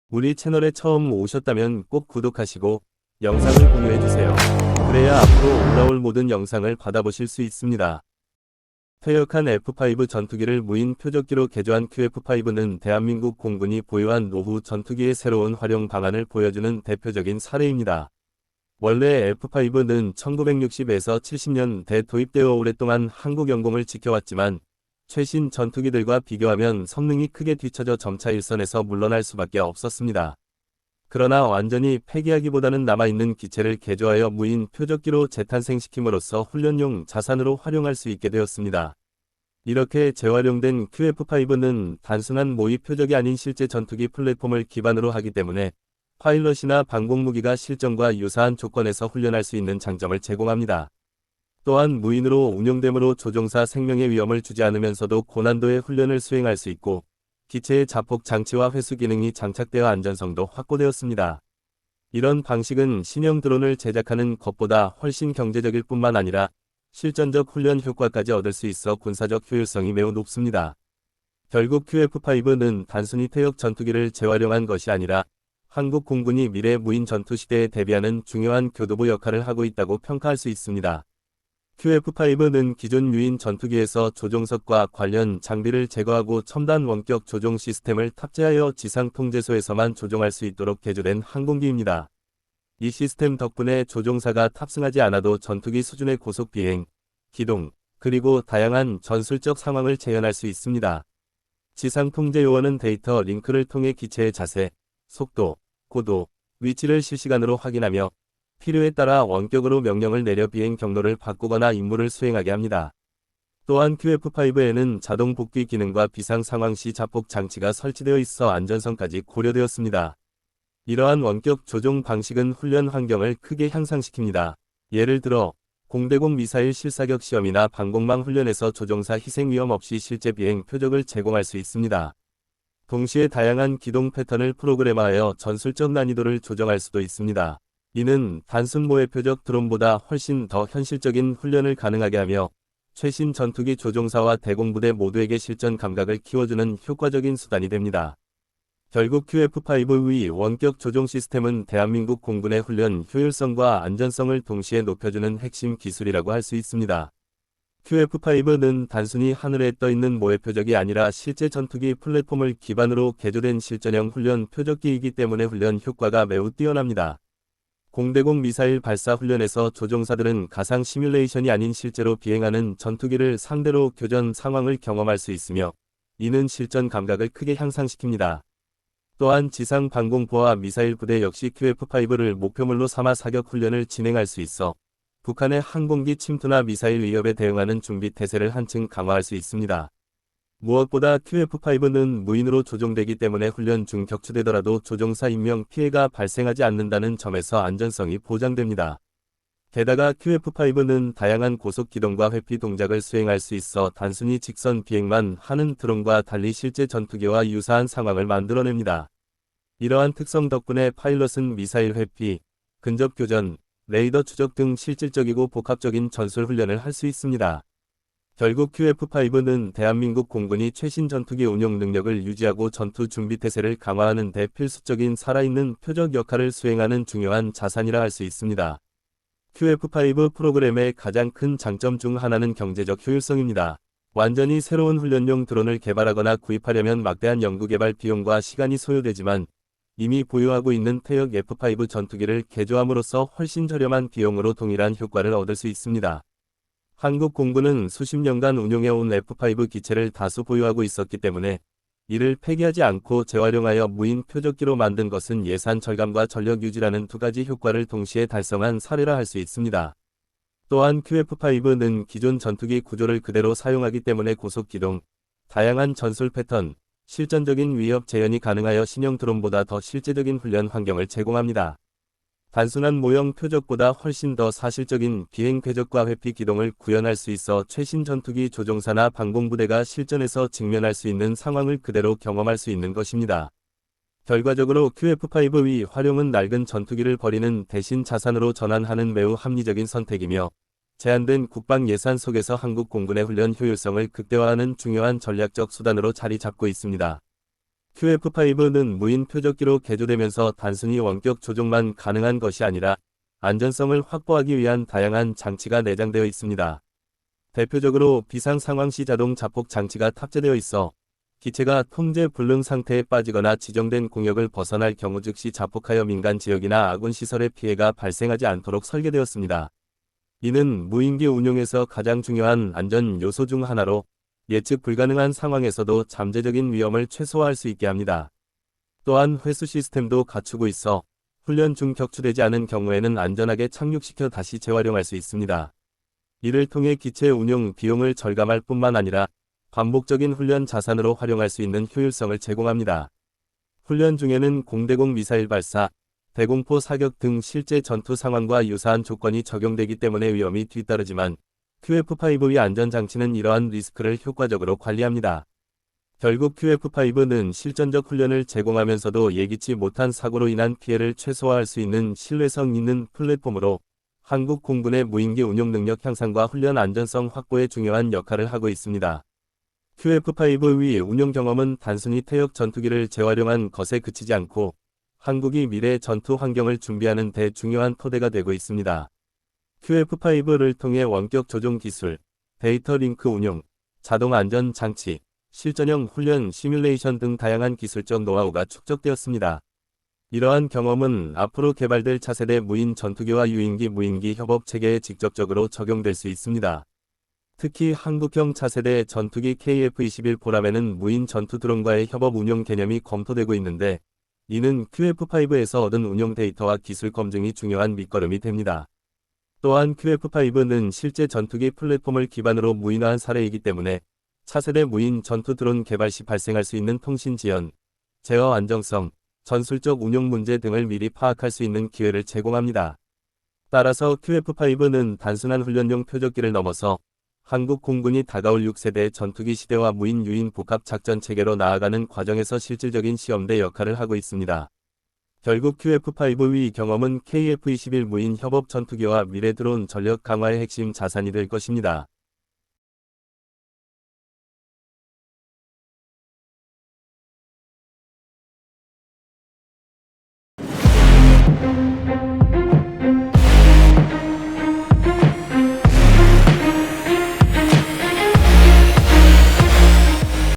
우리 채널에 처음 오셨다면 꼭 구독하시고 영상을 공유해주세요. 그래야 앞으로 올라올 모든 영상을 받아보실 수 있습니다. 퇴역한 F5 전투기를 무인 표적기로 개조한 QF5는 대한민국 공군이 보유한 노후 전투기의 새로운 활용 방안을 보여주는 대표적인 사례입니다. 원래 F5는 1960에서 70년대 도입되어 오랫동안 한국 영공을 지켜왔지만 최신 전투기들과 비교하면 성능이 크게 뒤처져 점차 일선에서 물러날 수밖에 없었습니다. 그러나 완전히 폐기하기보다는 남아있는 기체를 개조하여 무인 표적기로 재탄생시킴으로써 훈련용 자산으로 활용할 수 있게 되었습니다. 이렇게 재활용된 QF5는 단순한 모의 표적이 아닌 실제 전투기 플랫폼을 기반으로 하기 때문에 파일럿이나 방공무기가 실전과 유사한 조건에서 훈련할 수 있는 장점을 제공합니다. 또한 무인으로 운용되므로 조종사 생명의 위험을 주지 않으면서도 고난도의 훈련을 수행할 수 있고 기체의 자폭 장치와 회수 기능이 장착되어 안전성도 확보되었습니다. 이런 방식은 신형 드론을 제작하는 것보다 훨씬 경제적일 뿐만 아니라 실전적 훈련 효과까지 얻을 수 있어 군사적 효율성이 매우 높습니다. 결국 QF5는 단순히 퇴역 전투기를 재활용한 것이 아니라 한국 공군이 미래 무인 전투 시대에 대비하는 중요한 교도부 역할을 하고 있다고 평가할 수 있습니다. QF5는 기존 유인 전투기에서 조종석과 관련 장비를 제거하고 첨단 원격 조종 시스템을 탑재하여 지상 통제소에서만 조종할 수 있도록 개조된 항공기입니다. 이 시스템 덕분에 조종사가 탑승하지 않아도 전투기 수준의 고속 비행, 기동, 그리고 다양한 전술적 상황을 재현할 수 있습니다. 지상 통제 요원은 데이터 링크를 통해 기체의 자세, 속도, 고도, 위치를 실시간으로 확인하며 필요에 따라 원격으로 명령을 내려 비행 경로를 바꾸거나 임무를 수행하게 합니다. 또한 QF5에는 자동 복귀 기능과 비상 상황 시 자폭 장치가 설치되어 있어 안전성까지 고려되었습니다. 이러한 원격 조종 방식은 훈련 환경을 크게 향상시킵니다. 예를 들어 공대공 미사일 실사격 시험이나 방공망 훈련에서 조종사 희생 위험 없이 실제 비행 표적을 제공할 수 있습니다. 동시에 다양한 기동 패턴을 프로그램화하여 전술적 난이도를 조정할 수도 있습니다. 이는 단순 모의 표적 드론보다 훨씬 더 현실적인 훈련을 가능하게 하며 최신 전투기 조종사와 대공부대 모두에게 실전 감각을 키워주는 효과적인 수단이 됩니다. 결국 QF5의 원격 조종 시스템은 대한민국 공군의 훈련 효율성과 안전성을 동시에 높여주는 핵심 기술이라고 할 수 있습니다. QF5는 단순히 하늘에 떠 있는 모의 표적이 아니라 실제 전투기 플랫폼을 기반으로 개조된 실전형 훈련 표적기이기 때문에 훈련 효과가 매우 뛰어납니다. 공대공 미사일 발사 훈련에서 조종사들은 가상 시뮬레이션이 아닌 실제로 비행하는 전투기를 상대로 교전 상황을 경험할 수 있으며 이는 실전 감각을 크게 향상시킵니다. 또한 지상 방공포와 미사일 부대 역시 QF5를 목표물로 삼아 사격 훈련을 진행할 수 있어 북한의 항공기 침투나 미사일 위협에 대응하는 준비 태세를 한층 강화할 수 있습니다. 무엇보다 QF5는 무인으로 조종되기 때문에 훈련 중 격추되더라도 조종사 인명 피해가 발생하지 않는다는 점에서 안전성이 보장됩니다. 게다가 QF5는 다양한 고속 기동과 회피 동작을 수행할 수 있어 단순히 직선 비행만 하는 드론과 달리 실제 전투기와 유사한 상황을 만들어냅니다. 이러한 특성 덕분에 파일럿은 미사일 회피, 근접 교전, 레이더 추적 등 실질적이고 복합적인 전술 훈련을 할 수 있습니다. 결국 QF5는 대한민국 공군이 최신 전투기 운용 능력을 유지하고 전투 준비 태세를 강화하는 데 필수적인 살아있는 표적 역할을 수행하는 중요한 자산이라 할 수 있습니다. QF5 프로그램의 가장 큰 장점 중 하나는 경제적 효율성입니다. 완전히 새로운 훈련용 드론을 개발하거나 구입하려면 막대한 연구개발 비용과 시간이 소요되지만 이미 보유하고 있는 퇴역 F5 전투기를 개조함으로써 훨씬 저렴한 비용으로 동일한 효과를 얻을 수 있습니다. 한국 공군은 수십 년간 운용해온 F5 기체를 다수 보유하고 있었기 때문에 이를 폐기하지 않고 재활용하여 무인 표적기로 만든 것은 예산 절감과 전력 유지라는 두 가지 효과를 동시에 달성한 사례라 할 수 있습니다. 또한 QF5는 기존 전투기 구조를 그대로 사용하기 때문에 고속 기동, 다양한 전술 패턴, 실전적인 위협 재현이 가능하여 신형 드론보다 더 실제적인 훈련 환경을 제공합니다. 단순한 모형 표적보다 훨씬 더 사실적인 비행 궤적과 회피 기동을 구현할 수 있어 최신 전투기 조종사나 방공부대가 실전에서 직면할 수 있는 상황을 그대로 경험할 수 있는 것입니다. 결과적으로 QF5의 활용은 낡은 전투기를 버리는 대신 자산으로 전환하는 매우 합리적인 선택이며 제한된 국방 예산 속에서 한국 공군의 훈련 효율성을 극대화하는 중요한 전략적 수단으로 자리 잡고 있습니다. QF5는 무인 표적기로 개조되면서 단순히 원격 조종만 가능한 것이 아니라 안전성을 확보하기 위한 다양한 장치가 내장되어 있습니다. 대표적으로 비상 상황 시 자동 자폭 장치가 탑재되어 있어 기체가 통제 불능 상태에 빠지거나 지정된 공역을 벗어날 경우 즉시 자폭하여 민간 지역이나 아군 시설에 피해가 발생하지 않도록 설계되었습니다. 이는 무인기 운용에서 가장 중요한 안전 요소 중 하나로 예측 불가능한 상황에서도 잠재적인 위험을 최소화할 수 있게 합니다. 또한 회수 시스템도 갖추고 있어 훈련 중 격추되지 않은 경우에는 안전하게 착륙시켜 다시 재활용할 수 있습니다. 이를 통해 기체 운용 비용을 절감할 뿐만 아니라 반복적인 훈련 자산으로 활용할 수 있는 효율성을 제공합니다. 훈련 중에는 공대공 미사일 발사, 대공포 사격 등 실제 전투 상황과 유사한 조건이 적용되기 때문에 위험이 뒤따르지만 QF5의 안전장치는 이러한 리스크를 효과적으로 관리합니다. 결국 QF5는 실전적 훈련을 제공하면서도 예기치 못한 사고로 인한 피해를 최소화할 수 있는 신뢰성 있는 플랫폼으로 한국 공군의 무인기 운용 능력 향상과 훈련 안전성 확보에 중요한 역할을 하고 있습니다. QF5의 운용 경험은 단순히 퇴역 전투기를 재활용한 것에 그치지 않고 한국이 미래 전투 환경을 준비하는 데 중요한 토대가 되고 있습니다. QF5를 통해 원격 조종 기술, 데이터 링크 운용, 자동 안전 장치, 실전형 훈련 시뮬레이션 등 다양한 기술적 노하우가 축적되었습니다. 이러한 경험은 앞으로 개발될 차세대 무인 전투기와 유인기 무인기 협업 체계에 직접적으로 적용될 수 있습니다. 특히 한국형 차세대 전투기 KF-21 보람에는 무인 전투 드론과의 협업 운용 개념이 검토되고 있는데 이는 QF5에서 얻은 운용 데이터와 기술 검증이 중요한 밑거름이 됩니다. 또한 QF5는 실제 전투기 플랫폼을 기반으로 무인화한 사례이기 때문에 차세대 무인 전투 드론 개발 시 발생할 수 있는 통신 지연, 제어 안정성, 전술적 운용 문제 등을 미리 파악할 수 있는 기회를 제공합니다. 따라서 QF5는 단순한 훈련용 표적기를 넘어서 한국 공군이 다가올 6세대 전투기 시대와 무인 유인 복합 작전 체계로 나아가는 과정에서 실질적인 시험대 역할을 하고 있습니다. 결국 QF5의 경험은 KF-21 무인 협업 전투기와 미래 드론 전력 강화의 핵심 자산이 될 것입니다.